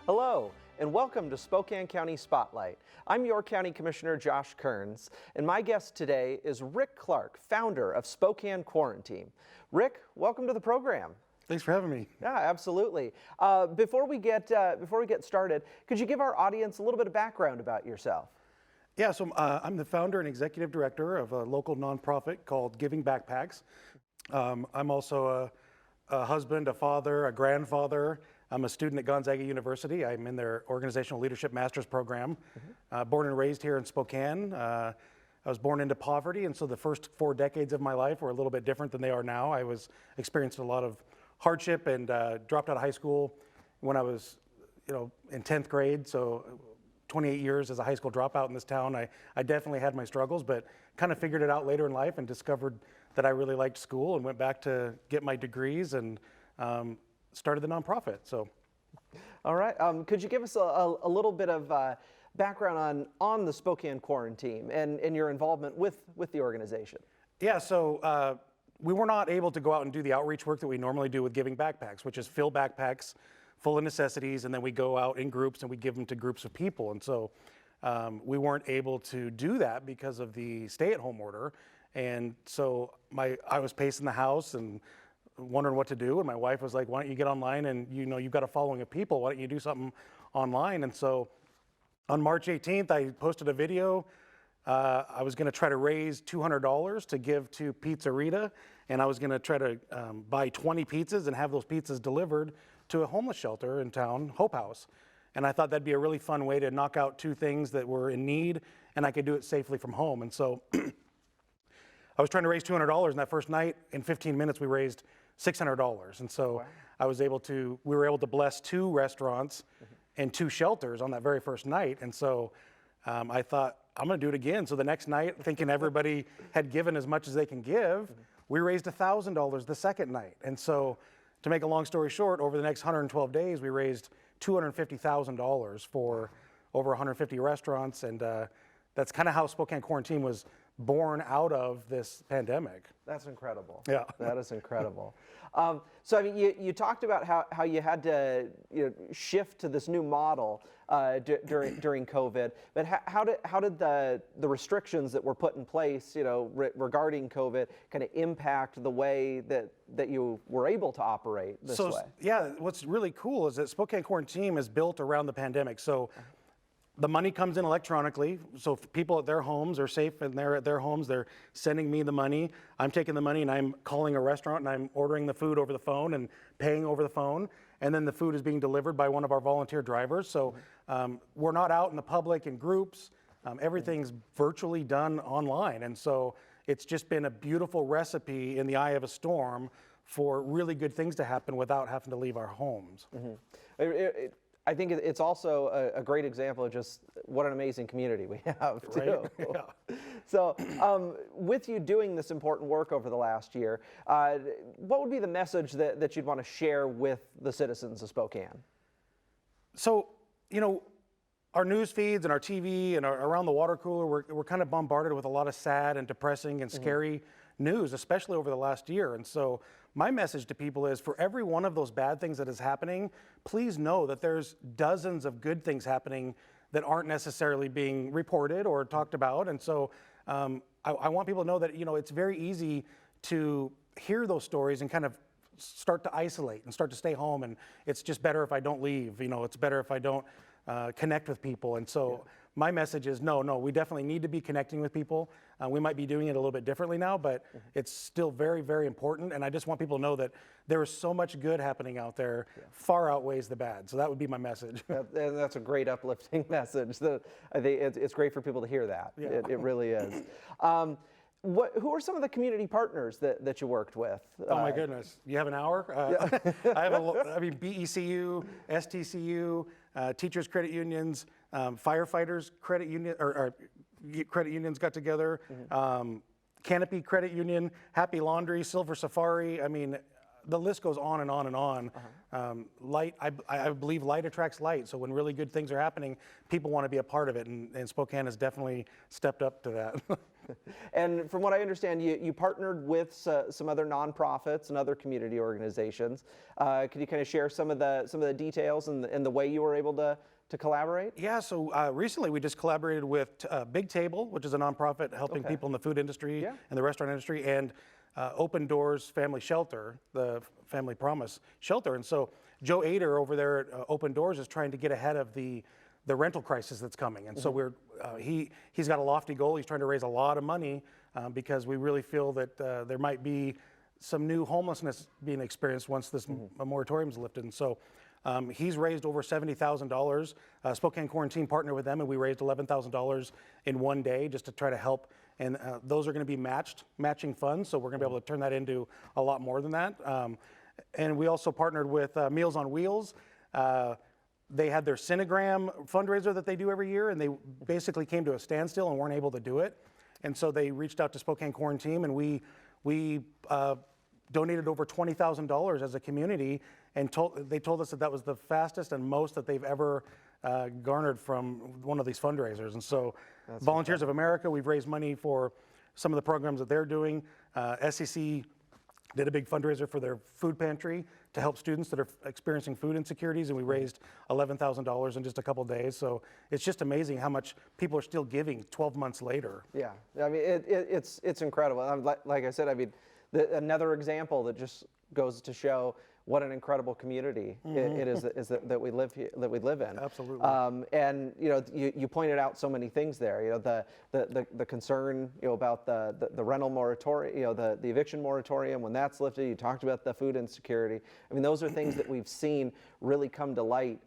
Hello, and welcome to Spokane County Spotlight. I'm your County Commissioner Josh Kerns, and my guest today is Rick Clark, founder of Spokane Quaranteam. Rick, welcome to the program. Thanks for having me. Yeah, absolutely. Before we get started, could you give our audience a little bit of background about yourself? Yeah, so I'm the founder and executive director of a local nonprofit called Giving Backpacks. I'm also a husband, a father, a grandfather. I'm a student at Gonzaga University. I'm in their Organizational Leadership Master's Program. Born and raised here in Spokane. I was born into poverty, and so the first 4 decades of my life were a little bit different than they are now. I experienced a lot of hardship and dropped out of high school when I was, in 10th grade. So 28 years as a high school dropout in this town. I definitely had my struggles, but kind of figured it out later in life and discovered that I really liked school and went back to get my degrees and started the nonprofit. So, all right. Could you give us a little bit of background on the Spokane Quaranteam and your involvement with the organization? Yeah. So we were not able to go out and do the outreach work that we normally do with Giving Backpacks, which is fill backpacks full of necessities, and then we go out in groups and we give them to groups of people. And so we weren't able to do that because of the stay-at-home order. And so I was pacing the house and wondering what to do, and my wife was like, why don't you get online, and you've got a following of people, why don't you do something online? And so on March 18th, I posted a video. I was gonna try to raise $200 to give to Pizzerita, and I was gonna try to buy 20 pizzas and have those pizzas delivered to a homeless shelter in town, Hope House. And I thought that'd be a really fun way to knock out two things that were in need, and I could do it safely from home. And so I was trying to raise $200, and that first night, in 15 minutes, we raised $600. And so wow. We were able to bless 2 restaurants and 2 shelters on that very first night. And so I thought, I'm gonna do it again. So the next night, thinking everybody had given as much as they can give, we raised $1,000 the second night. And so to make a long story short, over the next 112 days, we raised $250,000 for over 150 restaurants. And that's kind of how Spokane Quaranteam was born out of this pandemic. That's incredible. Yeah. That is incredible. So I mean, you talked about how you had to shift to this new model during COVID, but how did the restrictions that were put in place, regarding COVID, kind of impact the way that you were able to operate this way? Yeah, what's really cool is that Spokane Quaranteam is built around the pandemic. So the money comes in electronically, so if people at their homes are safe and they're at their homes, they're sending me the money. I'm taking the money and I'm calling a restaurant and I'm ordering the food over the phone and paying over the phone. And then the food is being delivered by one of our volunteer drivers. So we're not out in the public in groups. Everything's virtually done online. And so it's just been a beautiful recipe in the eye of a storm for really good things to happen without having to leave our homes. I think it's also a great example of just what an amazing community we have, too. Right? Yeah. So with you doing this important work over the last year, what would be the message that you'd want to share with the citizens of Spokane? So, our news feeds and our TV and around the water cooler, we're kind of bombarded with a lot of sad and depressing and scary news, especially over the last year. And so my message to people is, for every one of those bad things that is happening, please know that there's dozens of good things happening that aren't necessarily being reported or talked about. And so I want people to know that, it's very easy to hear those stories and kind of start to isolate and start to stay home. And it's just better if I don't leave, it's better if I don't connect with people. And so my message is, no, we definitely need to be connecting with people. We might be doing it a little bit differently now, but it's still very, very important. And I just want people to know that there is so much good happening out there, far outweighs the bad. So that would be my message. And that's a great uplifting message. I think it's great for people to hear that. Yeah. It really is. Who are some of the community partners that you worked with? Oh my goodness, you have an hour? I have BECU, STCU, teachers credit unions, firefighters credit union, or credit unions got together, Canopy Credit Union, Happy Laundry, Silver Safari. I mean, the list goes on and on and on. Light, I believe light attracts light. So when really good things are happening, people want to be a part of it, and Spokane has definitely stepped up to that. And from what I understand, you partnered with some other nonprofits and other community organizations. Can you kind of share some of the details and the way you were able to collaborate? Yeah, so recently we just collaborated with Big Table, which is a nonprofit helping people in the food industry and the restaurant industry, and Open Doors Family Shelter, the Family Promise Shelter. And so Joe Ader over there at Open Doors is trying to get ahead of the rental crisis that's coming. And so he's got a lofty goal. He's trying to raise a lot of money because we really feel that there might be some new homelessness being experienced once this moratorium is lifted. And so he's raised over $70,000. Spokane Quaranteam partnered with them, and we raised $11,000 in one day just to try to help. And those are going to be matching funds, so we're going to be able to turn that into a lot more than that. And we also partnered with Meals on Wheels. They had their Cinegram fundraiser that they do every year, and they basically came to a standstill and weren't able to do it. And so they reached out to Spokane Quaranteam, and we donated over $20,000 as a community, and they told us that was the fastest and most that they've ever garnered from one of these fundraisers. And so Volunteers of America, we've raised money for some of the programs that they're doing. SEC did a big fundraiser for their food pantry to help students that are experiencing food insecurities, and we raised $11,000 in just a couple days. So it's just amazing how much people are still giving 12 months later. Yeah, I mean, it's incredible. Like I said, I mean, another example that just goes to show what an incredible community it is that we live here, that we live in. Absolutely. And you pointed out so many things there. The concern about the rental moratorium, the eviction moratorium when that's lifted. You talked about the food insecurity. I mean, those are things that we've seen really come to light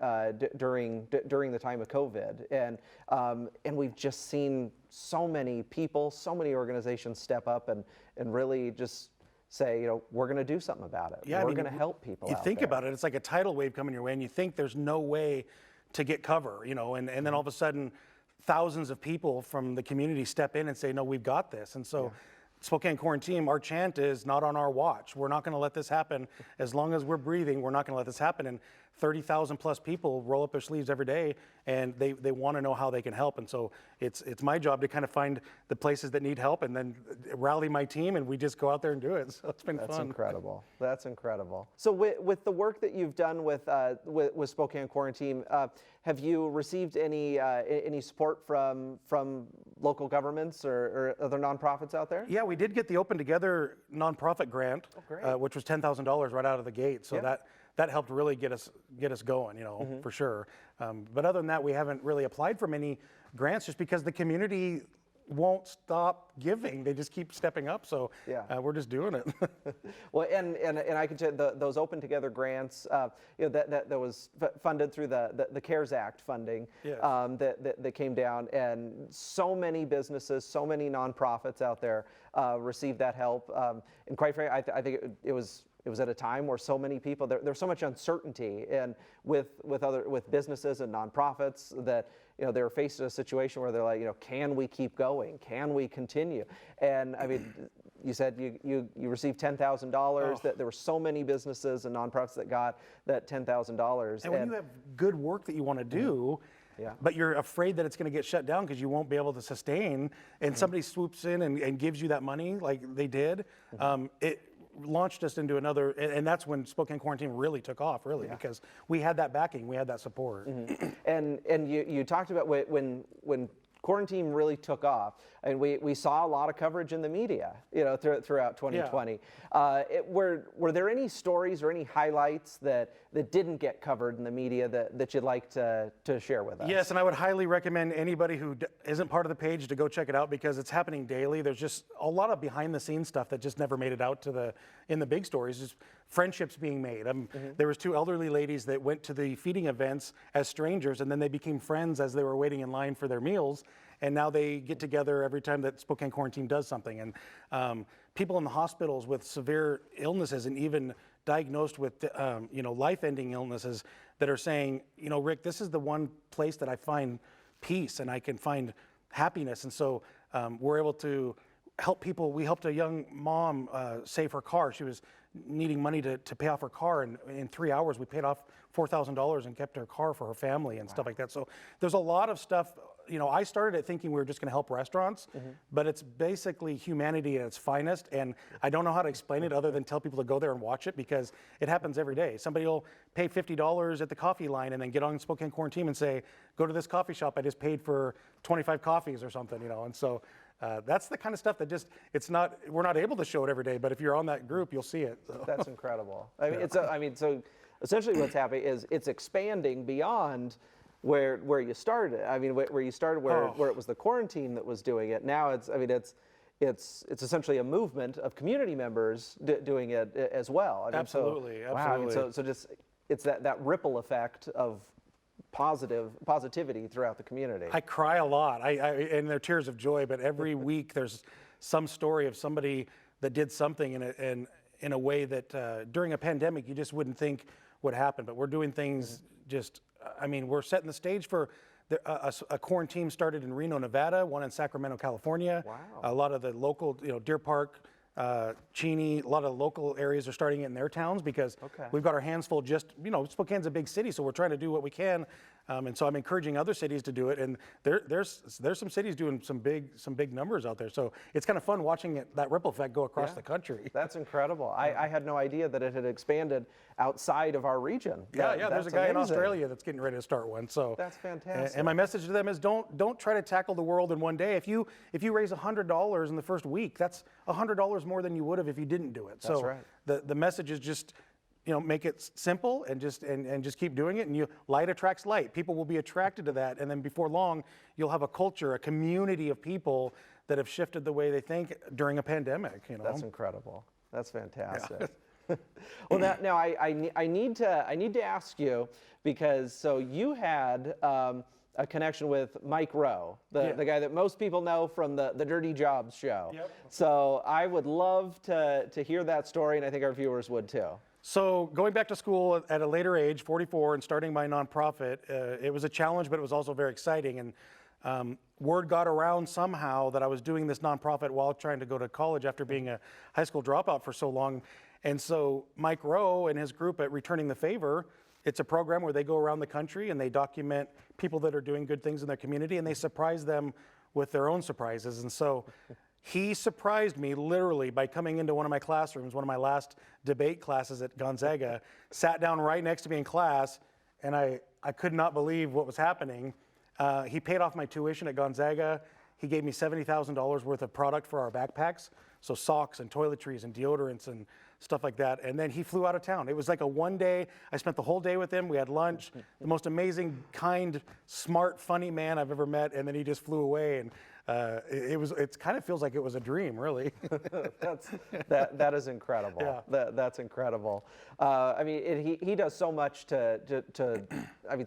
during the time of COVID, and we've just seen so many people, so many organizations step up and really just say, we're going to do something about it. Yeah, we're going to help people You out think there. about it, it's like a tidal wave coming your way, and you think there's no way to get cover, and then all of a sudden, thousands of people from the community step in and say, no, we've got this. And so Spokane Quaranteam, our chant is not on our watch. We're not going to let this happen. As long as we're breathing, we're not going to let this happen. And 30,000 plus people roll up their sleeves every day, and they want to know how they can help. And so it's my job to kind of find the places that need help and then rally my team, and we just go out there and do it. So it's been fun. That's incredible. That's incredible. So with the work that you've done with Spokane Quaranteam, have you received any support from local governments or other nonprofits out there? Yeah, we did get the Open Together nonprofit grant, which was $10,000 right out of the gate. So that helped really get us going, for sure. But other than that, we haven't really applied for many grants just because the community won't stop giving. They just keep stepping up. So we're just doing it. Well, and I can tell you those Open Together grants, that was funded through the CARES Act funding that came down, and so many businesses, so many nonprofits out there received that help. And quite frankly, I think it was at a time where so many people, there's so much uncertainty, and with businesses and nonprofits that they were faced with a situation where they're like, can we keep going? Can we continue? And I mean, you said you received $10,000. That there were so many businesses and nonprofits that got that $10,000. And when you have good work that you want to do, but you're afraid that it's going to get shut down because you won't be able to sustain, and somebody swoops in and gives you that money like they did, it launched us into another, and that's when Spokane Quaranteam really took off, because we had that backing, we had that support. And you talked about when Quaranteam really took off, and we saw a lot of coverage in the media, throughout 2020. Were there any stories or any highlights that didn't get covered in the media that you'd like to share with us? Yes, and I would highly recommend anybody who isn't part of the page to go check it out, because it's happening daily. There's just a lot of behind the scenes stuff that just never made it out to in the big stories. Just friendships being made. There was two elderly ladies that went to the feeding events as strangers, and then they became friends as they were waiting in line for their meals. And now they get together every time that Spokane Quaranteam does something. And people in the hospitals with severe illnesses and even diagnosed with life-ending illnesses that are saying, Rick, this is the one place that I find peace and I can find happiness. And so we're able to help people. We helped a young mom save her car. She was needing money to pay off her car, and in 3 hours we paid off $4,000 and kept her car for her family and stuff like that. So there's a lot of stuff I started it thinking we were just going to help restaurants, but it's basically humanity at its finest. And I don't know how to explain it other than tell people to go there and watch it, because it happens every day. Somebody will pay $50 at the coffee line and then get on Spokane Quaranteam and say, go to this coffee shop. I just paid for 25 coffees or something, And so that's the kind of stuff that just, we're not able to show it every day, but if you're on that group, you'll see it. So. That's incredible. So essentially what's happening is it's expanding beyond where you started. I mean, where you started, where it was the quarantine that was doing it. Now it's essentially a movement of community members doing it as well. I mean, absolutely. Wow. I mean, so just it's that ripple effect of positivity throughout the community. I cry a lot. And they're tears of joy. But every week there's some story of somebody that did something in a way that during a pandemic you just wouldn't think would happen. But we're doing things we're setting the stage for a quarantine started in Reno, Nevada, one in Sacramento, California. Wow. A lot of the local, Deer Park, Cheney, a lot of local areas are starting it in their towns because we've got our hands full. Spokane's a big city, so we're trying to do what we can. And so I'm encouraging other cities to do it. And there's some cities doing some big numbers out there. So it's kind of fun watching that ripple effect go across the country. That's incredible. I had no idea that it had expanded outside of our region. There's a guy in Australia that's getting ready to start one. So that's fantastic. And my message to them is don't try to tackle the world in one day. If you raise $100 in the first week, that's $100 more than you would have if you didn't do it. That's right. The message is just make it simple and just keep doing it. And light attracts light. People will be attracted to that. And then before long, you'll have a culture, a community of people that have shifted the way they think during a pandemic. That's incredible. That's fantastic. Yeah. Well, now I need to ask you, because you had a connection with Mike Rowe, the guy that most people know from the Dirty Jobs show. Yep. So I would love to hear that story, and I think our viewers would too. So going back to school at a later age, 44, and starting my nonprofit, it was a challenge, but it was also very exciting. And word got around somehow that I was doing this nonprofit while trying to go to college after being a high school dropout for so long. And so Mike Rowe and his group at Returning the Favor, it's a program where they go around the country and they document people that are doing good things in their community, and they surprise them with their own surprises. And so he surprised me literally by coming into one of my classrooms, one of my last debate classes at Gonzaga, sat down right next to me in class, and I could not believe what was happening. He paid off my tuition at Gonzaga. He gave me $70,000 worth of product for our backpacks, so socks and toiletries and deodorants and stuff like that. And then he flew out of town. It was like a one day. I spent the whole day with him. We had lunch. The most amazing, kind, smart, funny man I've ever met. And then he just flew away. And it kind of feels like it was a dream, really. that is incredible. Yeah. That's incredible. He does so much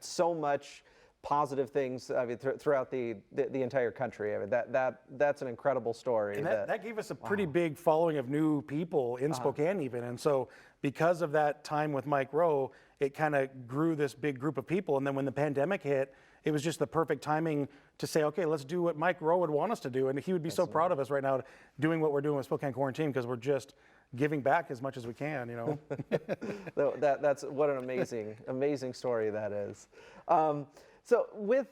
so much positive things throughout the entire country. That's an incredible story. And that gave us a pretty big following of new people in Spokane even. And so because of that time with Mike Rowe, it kind of grew this big group of people. And then when the pandemic hit, it was just the perfect timing to say, okay, let's do what Mike Rowe would want us to do. And he would be so proud of us right now doing what we're doing with Spokane Quaranteam, because we're just giving back as much as we can, That's what an amazing story that is. So with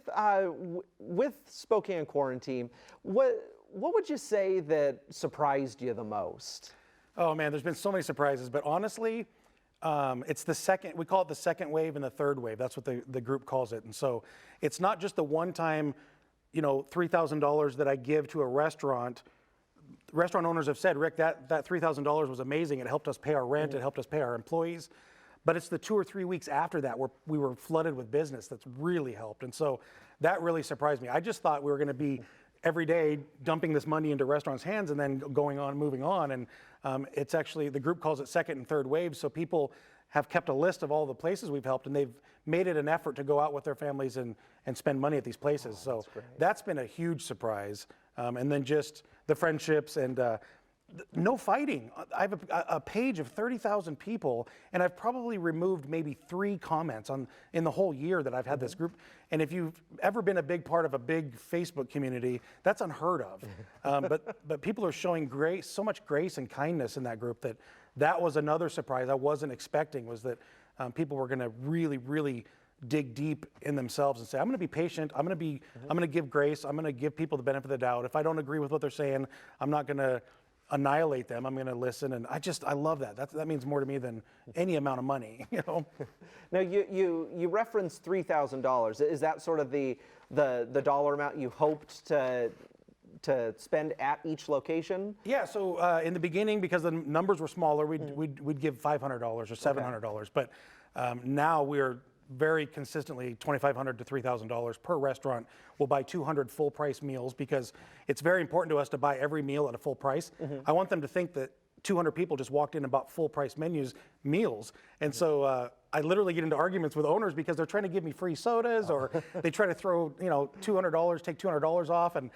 Spokane Quaranteam, what would you say that surprised you the most? Oh man, there's been so many surprises, but honestly, it's we call it the second wave and the third wave. That's what the group calls it. And so it's not just the one time, $3,000 that I give to a restaurant. Restaurant owners have said, Rick, that $3,000 was amazing. It helped us pay our rent. It helped us pay our employees. But it's the 2 or 3 weeks after that where we were flooded with business that's really helped. And so that really surprised me. I just thought we were going to be every day dumping this money into restaurants' hands and then moving on. And it's actually, the group calls it second and third waves. So people have kept a list of all the places we've helped, and they've made it an effort to go out with their families and spend money at these places. So that's been a huge surprise. And then just the friendships and no fighting. I have a page of 30,000 people, and I've probably removed maybe 3 comments in the whole year that I've had this group. And if you've ever been a big part of a big Facebook community, that's unheard of. But people are showing so much grace and kindness in that group that was another surprise I wasn't expecting, was that people were going to really, really dig deep in themselves and say, I'm going to be patient. I'm going to give grace. I'm going to give people the benefit of the doubt. If I don't agree with what they're saying, I'm not going to annihilate them. I'm going to listen. And I love that. That means more to me than any amount of money, you know. Now you referenced $3,000. Is that sort of the dollar amount you hoped to spend at each location? Yeah, so in the beginning, because the numbers were smaller, we'd give $500 or $700. But now we're very consistently $2,500 to $3,000 per restaurant. We'll buy 200 full price meals because it's very important to us to buy every meal at a full price. I want them to think that 200 people just walked in and bought full price meals. And so I literally get into arguments with owners because they're trying to give me free sodas or they try to throw, $200, take $200 off. And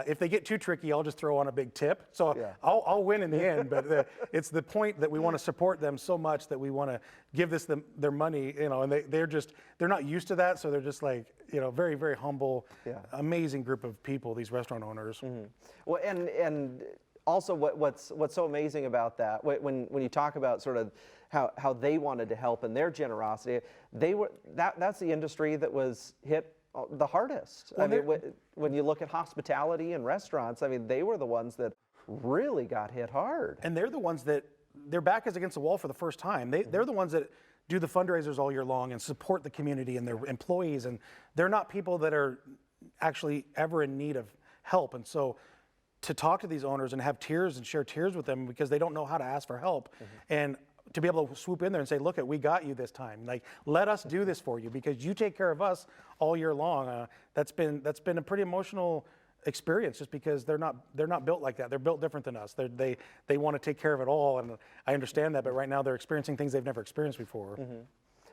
if they get too tricky, I'll just throw on a big tip. So I'll win in the end, but it's the point that we want to support them so much that we want to give their money, and they're not used to that. So they're just like, very, very humble, amazing group of people, these restaurant owners. Well, and also what's so amazing about that, when you talk about sort of how they wanted to help and their generosity, that's the industry that was hit the hardest. Well, I mean, when you look at hospitality and restaurants, I mean, they were the ones that really got hit hard. And they're the ones that their back is against the wall for the first time. They're the ones that do the fundraisers all year long and support the community and their employees. And they're not people that are actually ever in need of help. And so to talk to these owners and have tears and share tears with them because they don't know how to ask for help. And to be able to swoop in there and say, look, we got you this time. Like, let us do this for you because you take care of us all year long. That's been a pretty emotional experience just because they're not built like that. They're built different than us. They want to take care of it all, and I understand that. But right now they're experiencing things they've never experienced before.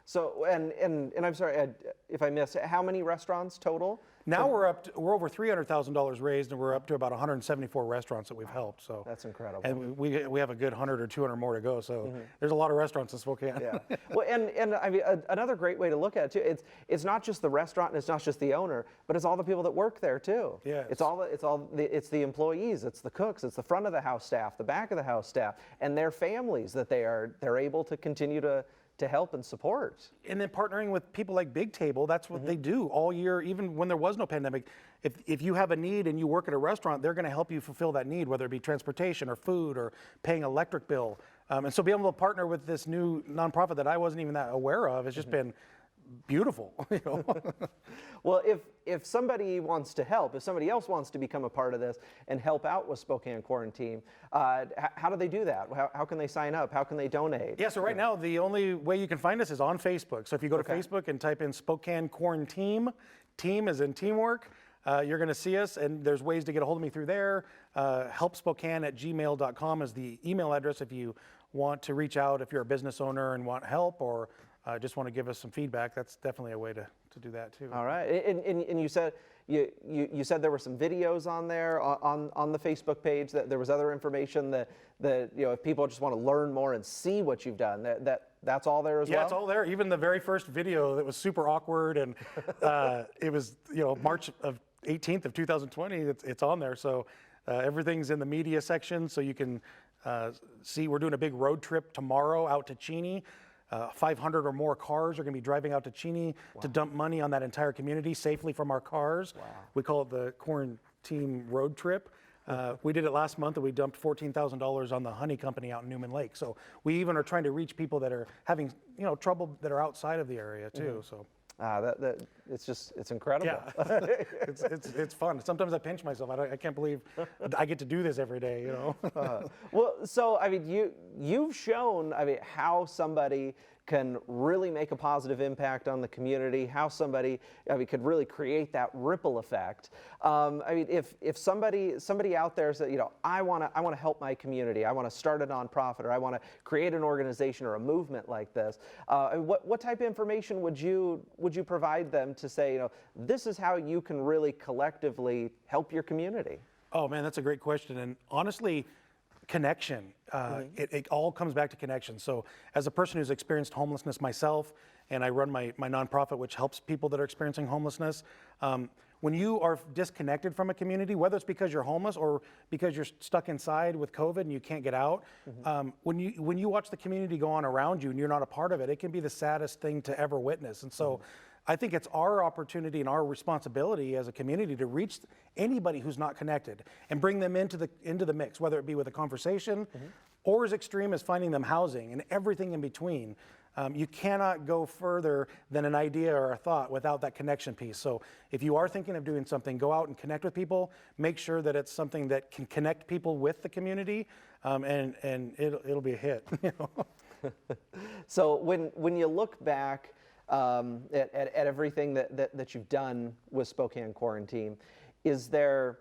So, and I'm sorry if I missed, how many restaurants total? Now we're over $300,000 raised, and we're up to about 174 restaurants that we've helped. So that's incredible. And we have a good 100 or 200 more to go. So there's a lot of restaurants in Spokane. Yeah. Well, and I mean another great way to look at it too. It's not just the restaurant and it's not just the owner, but it's all the people that work there too. Yeah. It's the employees, it's the cooks, it's the front of the house staff, the back of the house staff, and their families that they're able to continue to help and support. And then partnering with people like Big Table, that's what they do all year, even when there was no pandemic. If you have a need and you work at a restaurant, they're going to help you fulfill that need, whether it be transportation or food or paying an electric bill. And so being able to partner with this new nonprofit that I wasn't even that aware of has just been beautiful. Well, if somebody wants to help, if somebody else wants to become a part of this and help out with Spokane Quaranteam, how do they do that? How can they sign up? How can they donate? Yeah, so right now the only way you can find us is on Facebook. So if you go to Facebook and type in Spokane Quaranteam, team is in teamwork, you're going to see us, and there's ways to get a hold of me through there. helpspokane@gmail.com is the email address if you want to reach out, if you're a business owner and want help or just want to give us some feedback. That's definitely a way to do that too. All right, and you said you said there were some videos on there on the Facebook page, that there was other information that if people just want to learn more and see what you've done, that's all there as well? Yeah, it's all there. Even the very first video that was super awkward and it was March 18th of 2020. It's on there. So everything's in the media section, so you can see we're doing a big road trip tomorrow out to Cheney. 500 or more cars are going to be driving out to Cheney to dump money on that entire community safely from our cars. Wow. We call it the Quaranteam Road Trip. We did it last month, and we dumped $14,000 on the honey company out in Newman Lake. So we even are trying to reach people that are having trouble that are outside of the area too. So. It's incredible. Yeah, it's fun. Sometimes I pinch myself. I can't believe I get to do this every day. Well, so I mean, you've shown how somebody can really make a positive impact on the community, how somebody could really create that ripple effect. If somebody out there said, I want to help my community, I want to start a nonprofit, or I want to create an organization or a movement like this, what type of information would you provide them to say, this is how you can really collectively help your community? Oh man, that's a great question, and honestly, connection. It all comes back to connection. So as a person who's experienced homelessness myself, and I run my nonprofit which helps people that are experiencing homelessness, when you are disconnected from a community, whether it's because you're homeless or because you're stuck inside with COVID and you can't get out, when you watch the community go on around you and you're not a part of it, it can be the saddest thing to ever witness. And so I think it's our opportunity and our responsibility as a community to reach anybody who's not connected and bring them into the mix, whether it be with a conversation or as extreme as finding them housing and everything in between. You cannot go further than an idea or a thought without that connection piece. So if you are thinking of doing something, go out and connect with people. Make sure that it's something that can connect people with the community, and it'll be a hit. You know? So when you look back at everything that you've done with Spokane Quaranteam, is there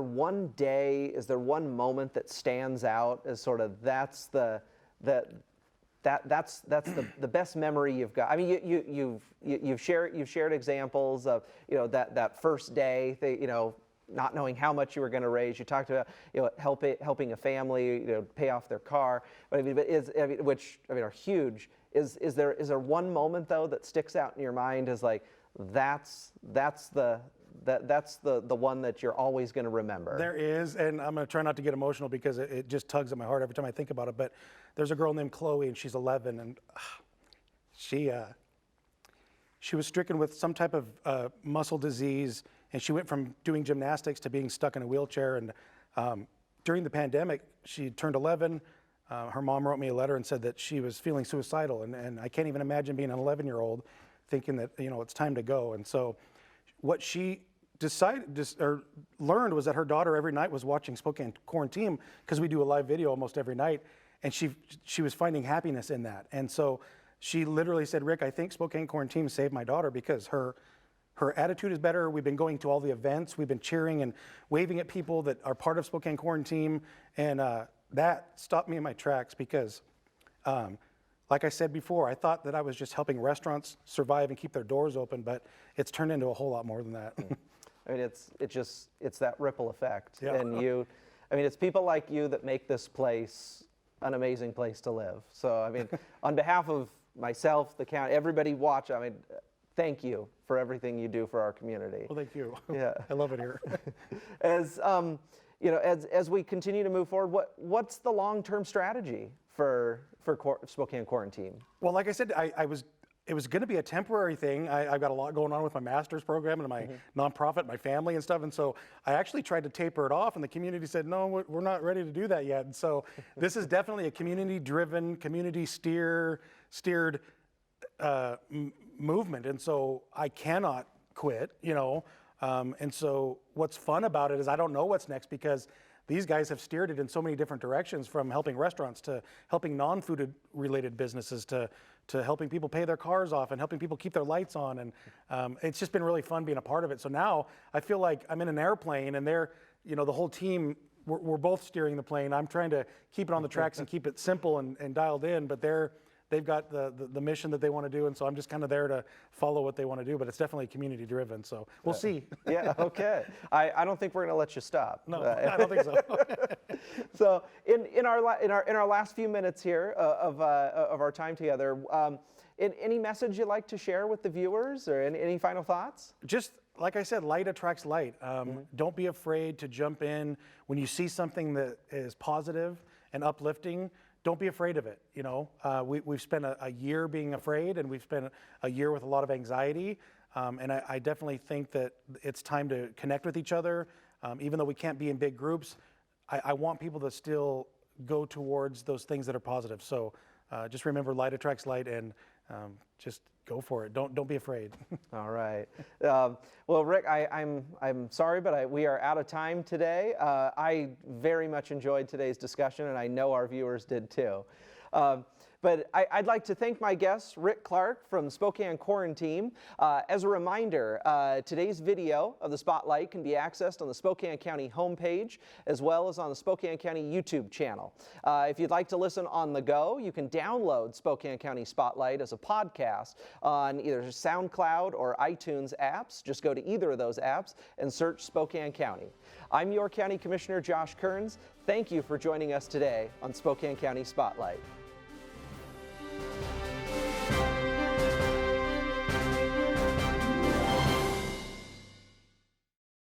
one day, is there one moment that stands out as sort of that's the best memory you've got? I mean, you've shared examples of, you know, that first day, you know, not knowing how much you were going to raise. You talked about, you know, helping a family, you know, pay off their car. But I mean, which are huge. Is there one moment though that sticks out in your mind as like that's the one that you're always going to remember? There is, and I'm going to try not to get emotional because it just tugs at my heart every time I think about it. But there's a girl named Chloe, and she's 11, and she was stricken with some type of muscle disease, and she went from doing gymnastics to being stuck in a wheelchair. And during the pandemic, she turned 11. Her mom wrote me a letter and said that she was feeling suicidal, and I can't even imagine being an 11-year-old thinking that, you know, it's time to go. And so what she learned was that her daughter every night was watching Spokane Quaranteam, because we do a live video almost every night, and she was finding happiness in that. And so she literally said, Rick, I think Spokane Quaranteam saved my daughter because her attitude is better. We've been going to all the events. We've been cheering and waving at people that are part of Spokane Quaranteam, and that stopped me in my tracks because, like I said before, I thought that I was just helping restaurants survive and keep their doors open, but it's turned into a whole lot more than that. I mean, it's that ripple effect. Yeah. And it's people like you that make this place an amazing place to live. So, I mean, on behalf of myself, the county, everybody watch, I mean, thank you for everything you do for our community. Well, thank you. Yeah. I love it here. As you know, as we continue to move forward, what's the long-term strategy for Spokane Quaranteam? Well, like I said, it was going to be a temporary thing. I've got a lot going on with my master's program and my nonprofit, my family and stuff. And so I actually tried to taper it off, and the community said, no, we're not ready to do that yet. And so this is definitely a community-driven, community-steered movement. And so I cannot quit, you know. And so what's fun about it is I don't know what's next, because these guys have steered it in so many different directions, from helping restaurants to helping non-food related businesses to helping people pay their cars off and helping people keep their lights on. And it's just been really fun being a part of it. So now I feel like I'm in an airplane, and they're, you know, the whole team, we're both steering the plane. I'm trying to keep it on the tracks and keep it simple and dialed in, but they've got the mission that they want to do, and so I'm just kind of there to follow what they want to do. But it's definitely community driven, so we'll see. Yeah, okay. I don't think we're going to let you stop. No, I don't think so. So in our last few minutes here of our time together, any message you'd like to share with the viewers, or any final thoughts? Just like I said, light attracts light. Don't be afraid to jump in when you see something that is positive and uplifting. Don't be afraid of it. You know, we've spent a year being afraid, and we've spent a year with a lot of anxiety. And I definitely think that it's time to connect with each other. Even though we can't be in big groups, I want people to still go towards those things that are positive. So just remember, light attracts light, and just go for it. Don't be afraid. All right. Well, Rick, I'm sorry, but we are out of time today. I very much enjoyed today's discussion, and I know our viewers did too. But I'd like to thank my guest, Rick Clark from Spokane Quaranteam. As a reminder, today's video of the Spotlight can be accessed on the Spokane County homepage, as well as on the Spokane County YouTube channel. If you'd like to listen on the go, you can download Spokane County Spotlight as a podcast on either SoundCloud or iTunes apps. Just go to either of those apps and search Spokane County. I'm your County Commissioner Josh Kerns. Thank you for joining us today on Spokane County Spotlight.